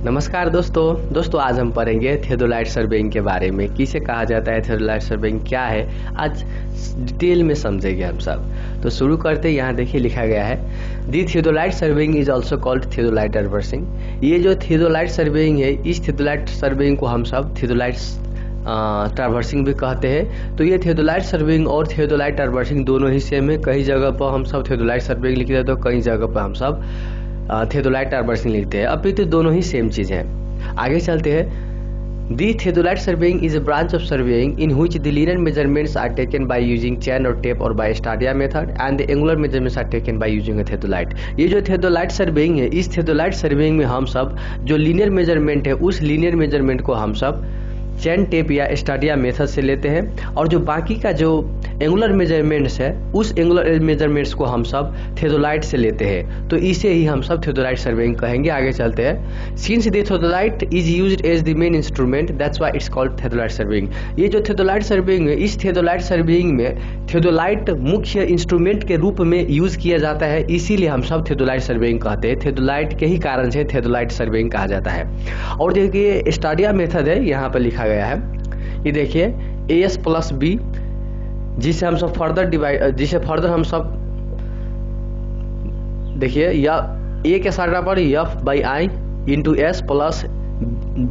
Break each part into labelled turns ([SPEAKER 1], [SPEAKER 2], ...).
[SPEAKER 1] नमस्कार दोस्तों आज हम पढ़ेंगे थियोडोलाइट सर्वेइंग के बारे में। किसे कहा जाता है, थियोडोलाइट सर्वेइंग क्या है, आज डिटेल में समझेंगे हम सब। तो शुरू करते यहाँ देखिए लिखा गया है, the theodolite surveying is also called theodolite traversing. ये जो थियोडोलाइट सर्वेइंग है, इस थियोडोलाइट सर्वेइंग को हम सब थियोडोलाइट ट्रैवर्सिंग भी कहते हैं। तो ये थियोडोलाइट सर्वेइंग और थियोडोलाइट ट्रैवर्सिंग दोनों ही सेम है। कई जगह पर हम सब थियोडोलाइट सर्वेइंग लिखते हैं तो कई जगह पर हम सब थियोडोलाइट ट्रैवर्सिंग लिखते हैं। अभी तो दोनों ही सेम चीज़ है। आगे चलते हैं। The theodolite surveying is a branch of surveying in which the linear measurements are taken by using chain और टेप और by stadia method and the angular measurements are taken by using a theodolite. ये जो theodolite surveying है, इस theodolite surveying में हम सब जो लीनियर मेजरमेंट है, उस लीनियर मेजरमेंट को हम सब चैन टेप या स्टाडिया मेथड से लेते हैं, और जो बाकी का जो एंगुलर मेजरमेंट्स है, उस एंगुलर मेजरमेंट्स को हम सब थियोडोलाइट से लेते हैं। तो इसे ही हम सब थियोडोलाइट सर्वेइंग कहेंगे। आगे चलते हैं। Since the theodolite is used as the main instrument that's why it's called theodolite surveying. ये जो थियोडोलाइट सर्वेइंग है, इस थियोडोलाइट सर्वेइंग में थियोडोलाइट मुख्य इंस्ट्रूमेंट के रूप में यूज किया जाता है, इसीलिए हम सब थियोडोलाइट सर्वेइंग कहते हैं। थियोडोलाइट के ही कारण से थियोडोलाइट सर्वेइंग कहा जाता है। और देखिए स्टाडिया मेथड है, यहाँ पर लिखा गया है, ये देखिए AS प्लस B, जिसे हम सब फर्दर डिवाइड, जिसे फर्दर हम सब देखिए या A के साइड पर F/I into S plus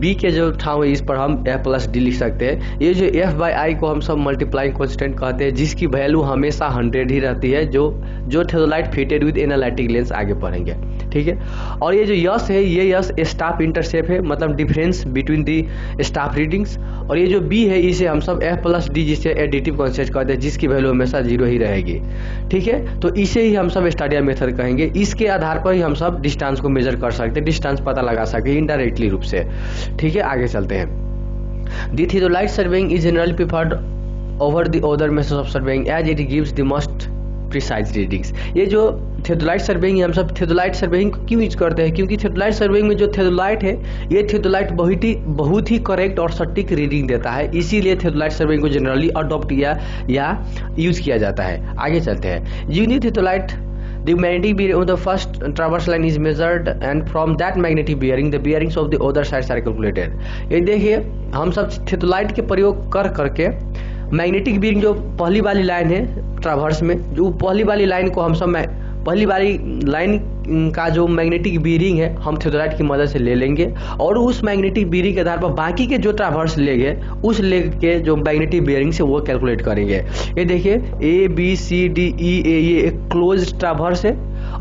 [SPEAKER 1] B के जो ठाव है, इस पर हम F प्लस D लिख सकते हैं। ये जो F/I को हम सब मल्टीप्लाइंग कॉन्स्टेंट कहते हैं, जिसकी वैल्यू हमेशा 100 ही रहती है। जो theodolite fitted with analytic lens आगे पढ़ेंगे, ठीक है। और ये जो यस है, ये यस स्टाफ इंटरसेप्ट है, मतलब difference between the staff readings. और ये जो बी है, इसे हम सब F प्लस D, जिसे एडिटिव कॉन्स्टेंट कहते हैं, जिसकी वैल्यू हमेशा 0 ही रहेगी, ठीक है। तो इसे ही हम सब स्टाडिया मेथड कहेंगे। इसके आधार पर ही हम सब डिस्टेंस को मेजर कर सकते हैं, डिस्टेंस पता लगा सकते हैं इनडायरेक्टली रूप से, ठीक है। आगे चलते हैं। The theodolite surveying is generally preferred over the other methods of surveying as it gives the most precise readings. ये जो थियोडोलाइट सर्वेइंग हम सब थियोडोलाइट सर्वेइंग क्यों यूज करते हैं, क्योंकि थियोडोलाइट सर्वेइंग में जो थियोडोलाइट है, ये थियोडोलाइट बहुत ही करेक्ट और सटीक रीडिंग देता है, इसीलिए थियोडोलाइट सर्वेइंग को जनरली अडॉप्ट या यूज किया जाता है। आगे चलते हैं। Using theodolite the magnetic bearing of the first traverse line is measured and from that magnetic bearing the bearings of the other sides are calculated। ये देखिए हम सब थियोडोलाइट के प्रयोग करके मैग्नेटिक बीयरिंग जो पहली वाली लाइन है ट्रावर्स में, जो पहली वाली लाइन को हम सब पहली वाली लाइन का जो मैग्नेटिक बीयरिंग है, हम थियोडोलाइट की मदद से ले लेंगे, और उस मैग्नेटिक बीयरिंग के आधार पर बाकी के जो ट्रावर्स लेग है, उस लेग के जो मैग्नेटिक बीयरिंग से वो कैलकुलेट करेंगे। ये देखिए ABCDE ये एक क्लोज ट्रावर्स है,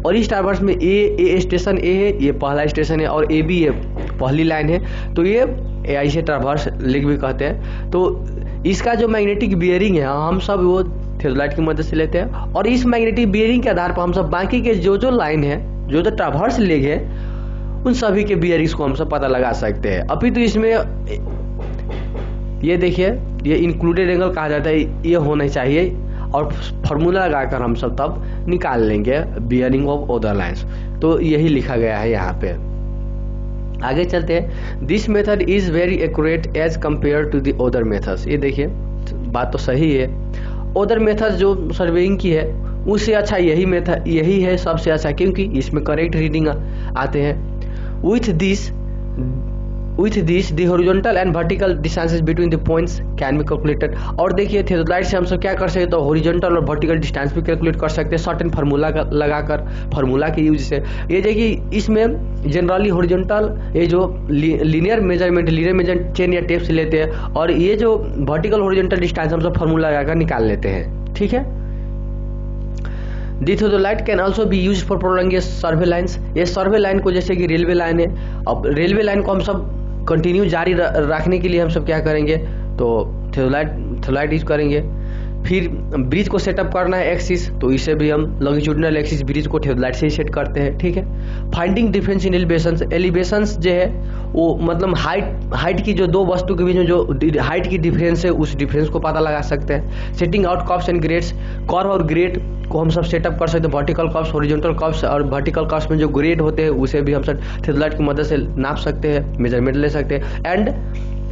[SPEAKER 1] और इस ट्रावर्स में ए स्टेशन A है, ये पहला स्टेशन है, और AB ये पहली लाइन है, तो ये इसे ट्रावर्स लेग भी कहते हैं। तो इसका जो मैग्नेटिक बीयरिंग है, हम सब वो थियोडोलाइट की मदद से लेते हैं, और इस मैग्नेटिक बीयरिंग के आधार पर हम सब बाकी के जो लाइन है, जो ट्रावर्स लेग है, उन सभी के बीयरिंग्स को हम सब पता लगा सकते हैं। अभी तो इसमें ये देखिए, ये इंक्लूडेड एंगल कहा जाता है, ये होना चाहिए, और फार्मूला लगाकर हम सब तब निकाल लेंगे बीयरिंग ऑफ अदर लाइन्स। तो यही लिखा गया है यहाँ पे। आगे चलते हैं। This method is very accurate as compare to the other methods. ये देखिए बात तो सही है, अदर मेथड जो सर्वेइंग की है उससे अच्छा यही है सबसे अच्छा, क्योंकि इसमें करेक्ट रीडिंग आते हैं। With this the horizontal and vertical distances between the points can be calculated. और देखिए थियोडोलाइट से हम सब क्या कर सकते हैं, तो हॉरिजॉन्टल और वर्टिकल डिस्टेंस भी कैलकुलेट कर सकते हैं सर्टेन फार्मूला लगाकर, फार्मूला के यूज से। ये देखिए इसमें जनरली हॉरिजॉन्टल ये जो लीनियर मेजरमेंट चेन या टेप से लेते हैं, और ये जो वर्टिकल हॉरिजॉन्टल डिस्टेंस हम सब फार्मूला लगाकर निकाल लेते हैं, ठीक है। The theodolite can also be use for prolong survey lines. ये सर्वे लाइन को, जैसे कि रेलवे लाइन है, अब रेलवे लाइन को हम सब कंटिन्यू जारी रखने के लिए हम सब क्या करेंगे, तो थियोडोलाइट यूज करेंगे। फिर ब्रिज को सेटअप करना है एक्सिस, तो इसे भी हम लॉन्गिट्यूडिनल एक्सिस ब्रिज को थियोडोलाइट से ही सेट करते हैं, ठीक है। फाइंडिंग डिफरेंस इन एलिवेशंस जो है, वो मतलब हाइट की जो दो वस्तु के बीच में जो हाइट की डिफरेंस है, उस डिफरेंस को पता लगा सकते हैं। Setting out curves and grades, curve और ग्रेड को हम सब सेटअप कर सकते हैं। वर्टिकल कर्व्स, हॉरिजॉन्टल कर्व्स, और वर्टिकल कर्व्स में जो ग्रेड होते हैं उसे भी हम सब थियोडोलाइट की मदद से नाप सकते हैं, मेजरमेंट ले सकते हैं। And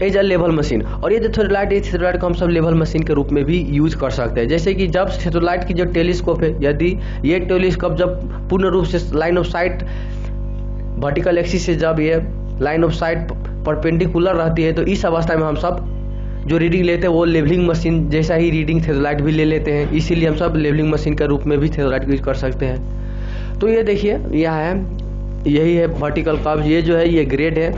[SPEAKER 1] as a level machine, और ये जो थियोडोलाइट को हम सब लेवल मशीन के रूप में भी यूज कर सकते हैं। जैसे कि जब थियोडोलाइट की जो टेलीस्कोप है, यदि ये टेलीस्कोप जब पूर्ण रूप से line of site vertical axis से जब ये लाइन ऑफ साइट परपेंडिकुलर रहती है, तो इस अवस्था में हम सब जो रीडिंग लेते हैं वो लेवलिंग मशीन जैसा ही रीडिंग थियोडोलाइट भी ले लेते हैं, इसीलिए हम सब लेवलिंग मशीन के रूप में भी थियोडोलाइट यूज कर सकते हैं। तो ये देखिए यह है, यही है वर्टिकल कर्व, ये जो है ये ग्रेड है।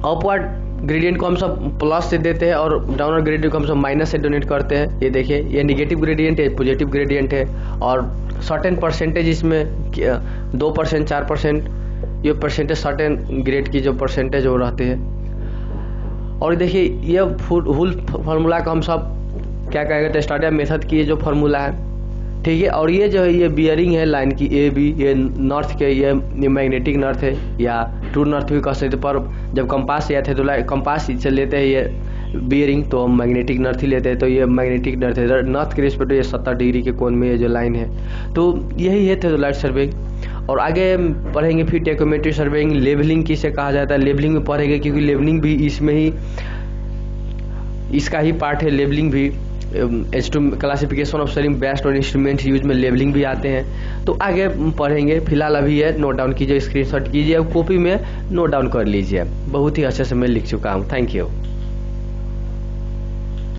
[SPEAKER 1] अपवर्ड ग्रेडियंट को हम सब प्लस से देते हैं और डाउनवर्ड ग्रेडियंट को हम सब माइनस से डोनेट करते हैं। ये देखिए ये नेगेटिव ग्रेडियंट है, पॉजिटिव ग्रेडियंट है, और सर्टेन परसेंटेज इसमें 2%, 4% ये परसेंटेज सर्टेन ग्रेड की जो परसेंटेज वो रहती है। और देखिए ये हुल फार्मूला का हम सब क्या कहेंगे, टेस्टाडिया मेथड की ये जो फार्मूला है, ठीक है। और ये जो है ये बियरिंग है लाइन की ए बी, ये नॉर्थ के ये मैग्नेटिक नॉर्थ है या ट्रू नॉर्थ भी कह सकते, पर जब कंपास या थे तो कंपास से लेते हैं ये बियरिंग, तो हम मैग्नेटिक नॉर्थ ही लेते हैं, तो ये मैग्नेटिक नॉर्थ है। नॉर्थ के रिस्पेक्ट ये 70 डिग्री के कोण में ये जो लाइन है, तो यही है थियोडोलाइट सर्वेइंग। और आगे पढ़ेंगे फिर टेकोमेट्री सर्वेइंग, लेवलिंग किसे कहा जाता है, लेवलिंग में पढ़ेंगे, क्योंकि लेवलिंग भी इसमें ही इसका ही पार्ट है। लेवलिंग भी classification of selling based on instrument use में लेवलिंग भी आते हैं, तो आगे पढ़ेंगे। फिलहाल अभी है नोट डाउन कीजिए, स्क्रीनशॉट कीजिए, कॉपी में नोट डाउन कर लीजिए। बहुत ही अच्छे से मैं लिख चुका हूँ। Thank you.